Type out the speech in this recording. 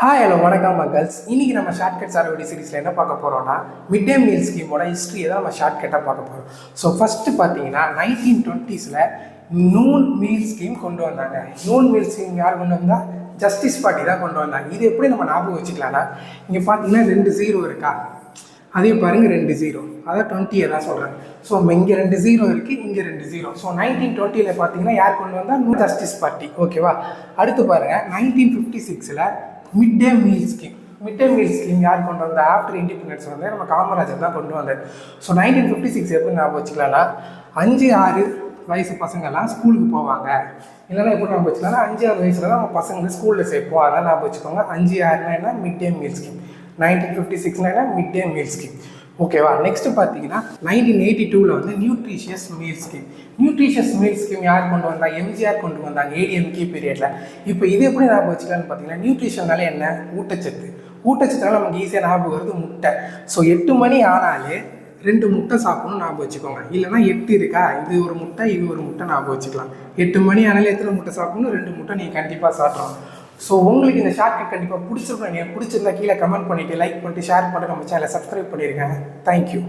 Hello வணக்கம் மக்கள்ஸ். இன்றைக்கி நம்ம ஷார்ட்கட் சாரவடி சீரிஸில் என்ன பார்க்க போகிறோம்னா மிட் டே மீல் ஸ்கீமோட ஹிஸ்ட்ரியை தான் நம்ம ஷார்ட்கட்டாக பார்க்க போகிறோம். ஸோ ஃபஸ்ட்டு பார்த்தீங்கன்னா 1920s நூன் மீல் ஸ்கீம் கொண்டு வந்தாங்க. நூன் மீல் ஸ்கீம் யார் கொண்டு வந்தால் ஜஸ்டிஸ் பார்ட்டி தான் கொண்டு வந்தாங்க. இது எப்படி நம்ம ஞாபகம் வச்சுக்கலாம்னா, இங்கே பார்த்தீங்கன்னா 2 0 இருக்கா, அதே பாருங்கள் 2 0, அதான் 20 தான் சொல்கிறேன். ஸோ இங்கே 2 0 இருக்குது, இங்கே 2 0. ஸோ 1920 பார்த்தீங்கன்னா யார் கொண்டு வந்தால் நூ ஜஸ்டிஸ் பார்ட்டி. ஓகேவா. அடுத்து பாருங்கள் 1956 மிட் டே மீல் ஸ்கீம். மிட் டே மீல் ஸ்கீம் யார் கொண்டு வந்தால் ஆஃப்டர் இண்டிபெண்டன்ஸ் வந்து நம்ம காமராஜர் தான் கொண்டு வந்தார். ஸோ 1956 எப்படி ஞாபகம் வச்சுக்கலாம்னா, 5-6 வயசு பசங்கள்லாம் ஸ்கூலுக்கு போவாங்க. இல்லைன்னா எப்படி ஞாபகம் வச்சுக்கலாம்னா 5-6 வயசுல தான் நம்ம பசங்களை ஸ்கூலில் சேர்ப்போம். அதெல்லாம் ஞாபகம் வச்சுக்கோங்க. 5-6 என்ன மிட் டே மீல் ஸ்கீம், 1956 என்ன மிட் டே மீல் ஸ்கீம். ஓகேவா. நெக்ஸ்ட் பார்த்தீங்கன்னா 1982 வந்து nutritious meal scheme. Nutritious meal scheme யார் கொண்டு வந்தா? எம்ஜிஆர் கொண்டு வந்தாங்க, ஏடிஎம்கே பீரியடில். இப்போ இது எப்படி ஞாபகம் வச்சுக்கலான்னு பார்த்தீங்கன்னா, நியூட்ரிஷன்னால என்ன, ஊட்டச்சத்து. ஊட்டச்சத்துனால நமக்கு ஈஸியாக ஞாபகம் வருது முட்டை. ஸோ 8 மணி ஆனாலே 2 முட்டை சாப்பிடணும் ஞாபகம் வச்சுக்கோங்க. இல்லைனா 8 இருக்கா, இது ஒரு முட்டை இது ஒரு முட்டை ஞாபகம் வச்சுக்கலாம். 8 மணி ஆனாலே எத்தனை முட்டை சாப்பிடணும்? 2 முட்டை நீங்கள் கண்டிப்பாக சாப்பிட்றோம். ஸோ உங்களுக்கு இந்த ஷார்ட்கட் கண்டிப்பாக பிடிச்சிருந்தா கீழே கமெண்ட் பண்ணிவிட்டு லைக் பண்ணிட்டு ஷேர் பண்ணிட்டு நம்ம சேனலை சப்ஸ்கிரைப் பண்ணியிருக்கேன். தேங்க்யூ.